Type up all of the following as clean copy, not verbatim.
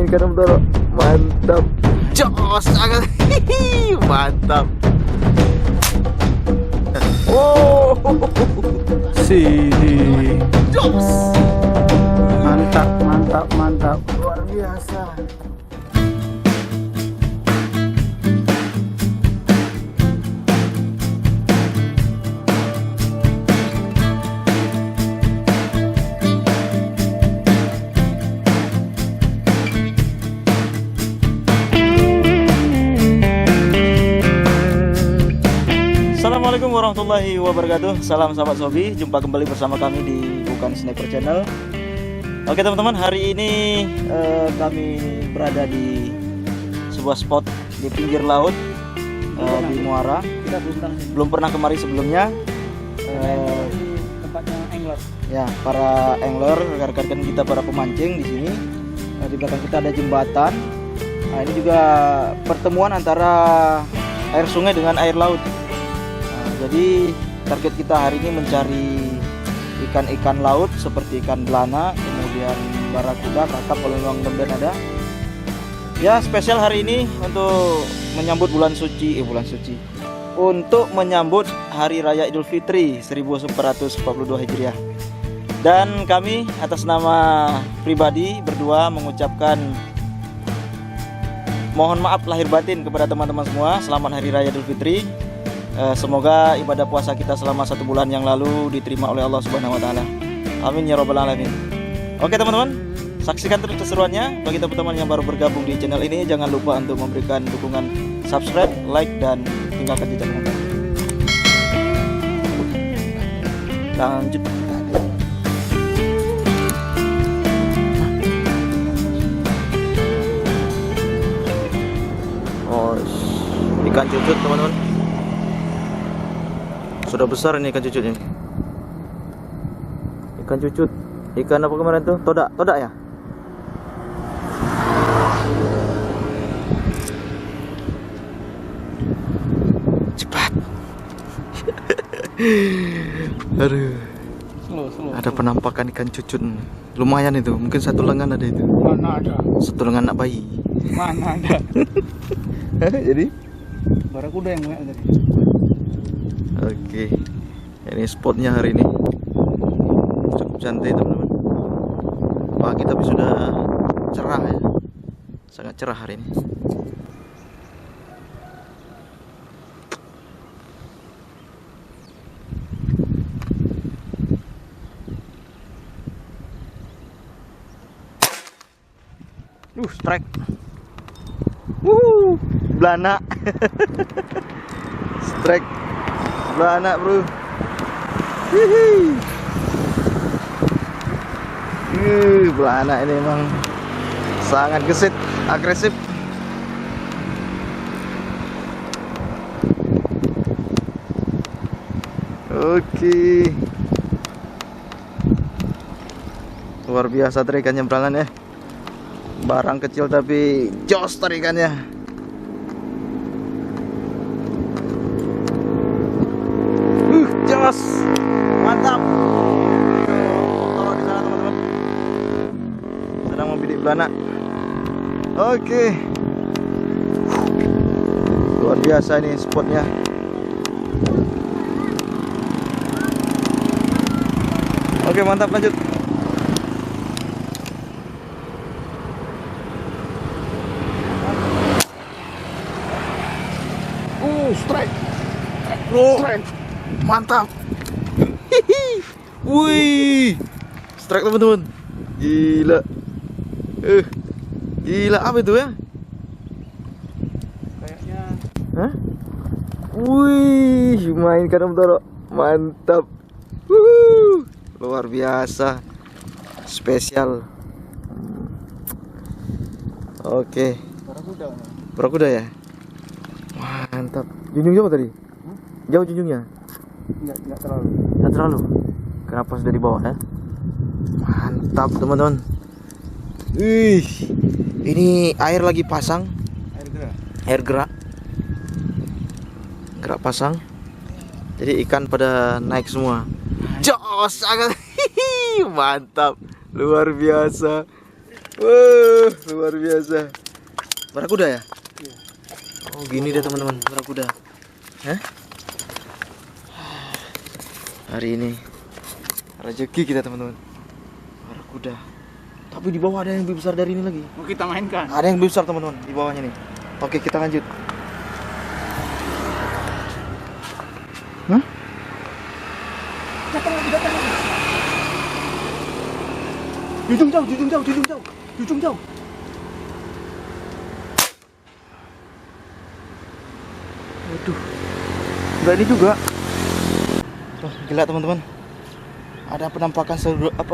mainkan Om Toro. Mantap. Jos sangat. Mantap. Oh. Sini. Jos. Mantap, mantap, mantap. Luar biasa. Assalamualaikum warahmatullahi wabarakatuh. Salam sahabat Sobi, jumpa kembali bersama kami di Bukan Sniper Channel. Oke teman-teman, hari ini kami berada di sebuah spot di pinggir laut di Muara. Kita belum pernah kemari sebelumnya. Tempatnya angler. Ya, para angler, rekan-rekan kita para pemancing di sini. Di belakang kita ada jembatan. Nah, ini juga pertemuan antara air sungai dengan air laut. Jadi target kita hari ini mencari ikan-ikan laut seperti ikan belana, kemudian barakuda, kakap kalau memang benar ada. Ya, spesial hari ini untuk menyambut bulan suci. Untuk menyambut Hari Raya Idul Fitri 1442 Hijriah. Dan kami atas nama pribadi berdua mengucapkan mohon maaf lahir batin kepada teman-teman semua. Selamat Hari Raya Idul Fitri. Semoga ibadah puasa kita selama 1 bulan yang lalu diterima oleh Allah Subhanahu wa taala. Amin ya rabbal alamin. Oke teman-teman, saksikan terus keseruannya. Bagi teman-teman yang baru bergabung di channel ini, jangan lupa untuk memberikan dukungan subscribe, like, dan tinggalkan jejak komentar. Lanjut. Oh, ikan cucut teman-teman. Sudah besar ini ikan cucutnya. Ikan cucut. Ikan apa kemarin tuh? Todak ya? Cepat. Aduh. Slow. Ada penampakan ikan cucut. Lumayan itu. Mungkin 1 lengan ada itu. Mana ada? 1 lengan anak bayi. Mana ada? Jadi Barakuda yang banyak tadi. oke, ini spotnya hari ini cukup cantik teman-teman. Pagi tapi sudah cerah ya, sangat cerah hari ini. Strike. Belana. Strike belana bro. Belana ini emang sangat gesit, agresif. Oke, luar biasa tarikannya berangan ya. Barang kecil tapi jos tarikannya. Jos, mantap. Taruh di sana teman-teman. Sedang membidik belana. Oke. Luar biasa ini spotnya. Oke, mantap, lanjut. Strike. Bro. Strike. Mantap. Wih, strike teman-teman. Gila. Gila apa itu ya? Kayaknya. Hah? Wih, mainkan Om Toro. Mantap. Luar biasa. Spesial. Oke. Barakuda ya? Mantap. Junjung jauh tadi? Jauh junjungnya? Enggak terlalu. Enggak terlalu. Kenapa sudah di bawah ya? Mantap teman-teman. Ini air lagi pasang. Air gerak. Gerak pasang. Jadi ikan pada naik semua. Jos sangat. Mantap. Luar biasa. Wah, luar biasa. Barakuda ya? Iya. Oh, gini deh teman-teman, barakuda. Hah? Hari ini rezeki kita teman-teman. Barakuda. Tapi di bawah ada yang lebih besar dari ini lagi. Mau kita mainkan? Ada yang lebih besar teman-teman di bawahnya nih. Oke, kita lanjut. Hah? Datang lagi, datang lagi. Di ujung jauh, di ujung jauh, di ujung jauh, di ujung jauh. Waduh. Enggak ini juga. Wah, gila teman-teman. Ada penampakan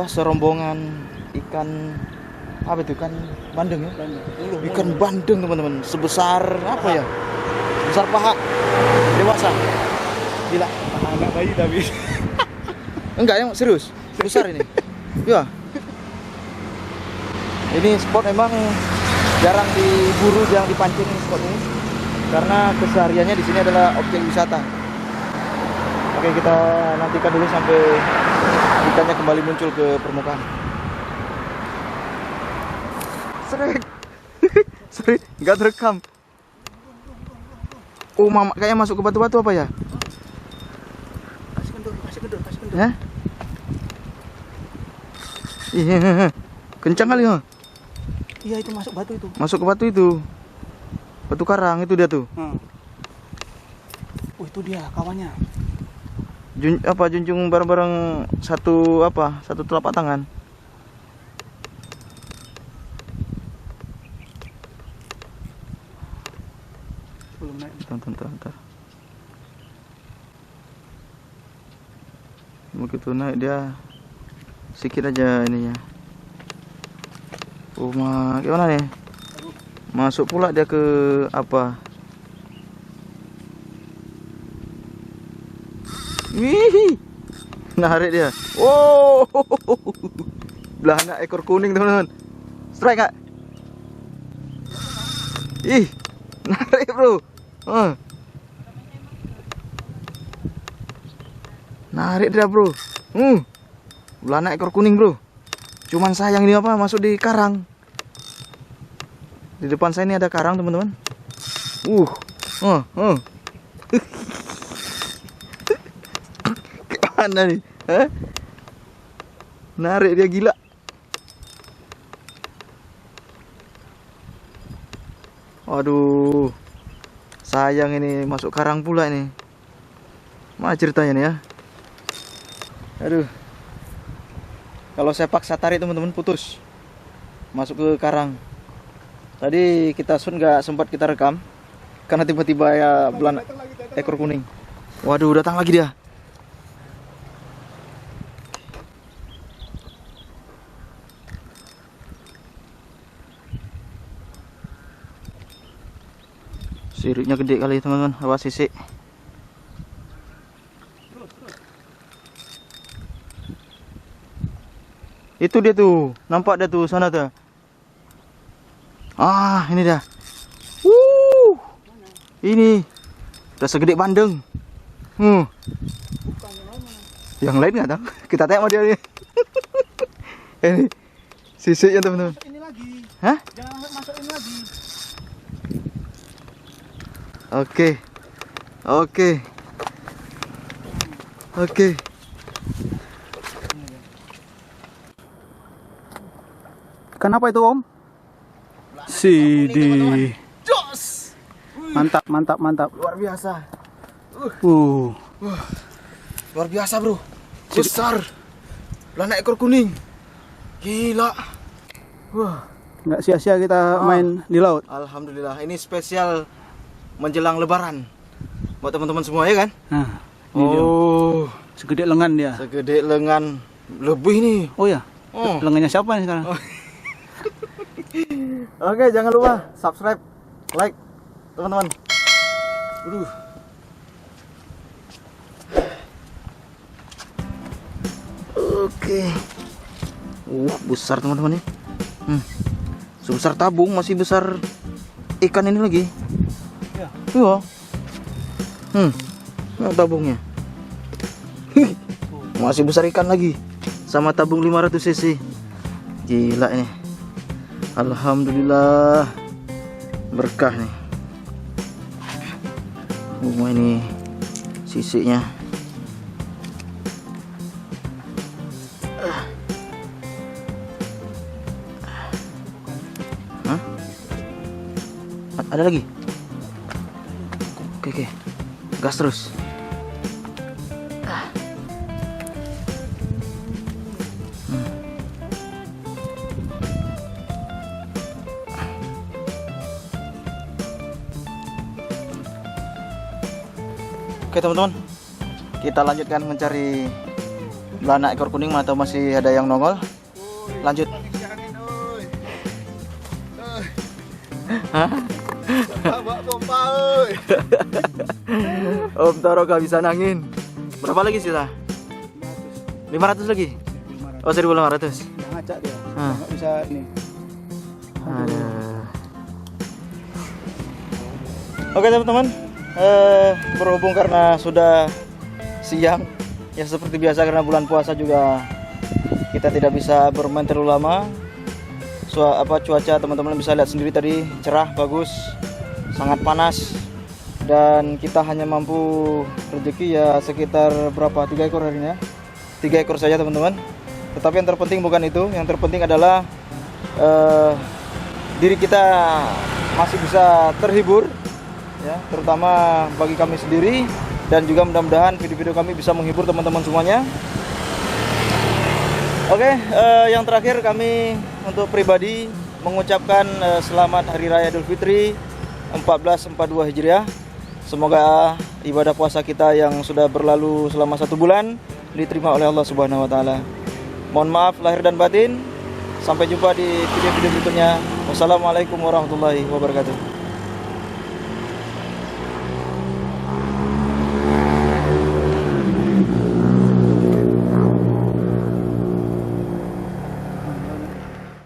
serombongan ikan apa itu? Ikan bandeng ya? Ikan bandeng teman-teman. Sebesar apa ya? Besar paha dewasa. Gila. Anak bayi tapi. Enggak yang serius. Besar ini. Ya. Ini spot memang jarang diburu, jarang dipancing ini spot ini. Karena kesehariannya di sini adalah objek wisata. Oke, kita nantikan dulu sampai ikannya kembali muncul ke permukaan. Sorry, nggak terekam. Oh, mama kayaknya masuk ke batu-batu apa ya? Kasih kendor, kasih kendor, kasih kendor. Hah? Iya, kencang kali ya. Iya, itu masuk batu itu. Masuk ke batu itu. Batu karang itu dia tuh. Oh, itu dia kawannya. Junjung bareng-bareng satu telapak tangan. Belum naik. Bentar. Begitu naik dia sedikit aja ininya. Oh, gimana nih? Masuk pula dia ke apa? Wih, narik dia. Wow, belahana ekor kuning teman-teman. Strike nggak? Ih, narik bro. Narik dia bro. Belahana ekor kuning bro. Cuman sayang ini apa? Masuk di karang. Di depan saya ini ada karang teman-teman. Mana nih? Hah? Narik dia gila. Waduh. Sayang ini masuk karang pula ini. Mana ceritanya nih ya? Aduh. Kalau saya paksa tarik teman-teman putus. Masuk ke karang. Tadi kita nggak sempat kita rekam karena tiba-tiba ya belana ekor kuning. Waduh, datang lagi dia. Siripnya gede kali teman-teman, awas sisik. Itu dia tuh, nampak dia tuh sana tuh. Ah, ini dah. Ini udah segede bandeng. Yang lain nggak tahu. Kita tengok sama dia nih. Ini sisiknya teman-teman. Ini lagi. Hah? Jangan masuk ini lagi. Oke. Kenapa itu Om? Sidi. Jos. Mantap. Luar biasa. Luar biasa bro. Besar. Belana ekor kuning. Gila. Nggak sia-sia kita main di laut. Alhamdulillah. Ini spesial menjelang Lebaran buat teman-teman semua ya kan? Nah, ini dia. Segede lengan dia. Segede lengan lebih nih. Oh ya. Lengannya siapa nih sekarang? Oke, jangan lupa subscribe, like teman-teman. Oke. Besar teman-teman nih. Sebesar tabung, masih besar ikan ini lagi. Ya. Iya. Nah, tabungnya. Masih besar ikan lagi. Sama tabung 500 cc. Gila ini. Alhamdulillah berkah nih. Ini sisiknya. Hah? Ada lagi? Oke. Gas terus. Oke teman-teman, kita lanjutkan mencari belanak ekor kuning, atau masih ada yang nongol. Lanjut. Hah? Om Toro gak bisa nangin. Berapa lagi sisa? 500 lagi? Oh 1.500. Yang ngajak dia. Nggak bisa ini. Aduh. Oke teman-teman, berhubung karena sudah siang, ya seperti biasa karena bulan puasa juga kita tidak bisa bermain terlalu lama. Cuaca teman-teman bisa lihat sendiri tadi, cerah, bagus, sangat panas, dan kita hanya mampu rezeki ya sekitar berapa, 3 ekor harinya, 3 ekor saja teman-teman. Tetapi yang terpenting bukan itu, yang terpenting adalah diri kita masih bisa terhibur, ya, terutama bagi kami sendiri, dan juga mudah-mudahan video-video kami bisa menghibur teman-teman semuanya. Oke, yang terakhir kami untuk pribadi mengucapkan selamat Hari Raya Idul Fitri 1442 Hijriah. Semoga ibadah puasa kita yang sudah berlalu selama 1 bulan diterima oleh Allah Subhanahu wa taala. Mohon maaf lahir dan batin. Sampai jumpa di video-video berikutnya. Wassalamualaikum warahmatullahi wabarakatuh.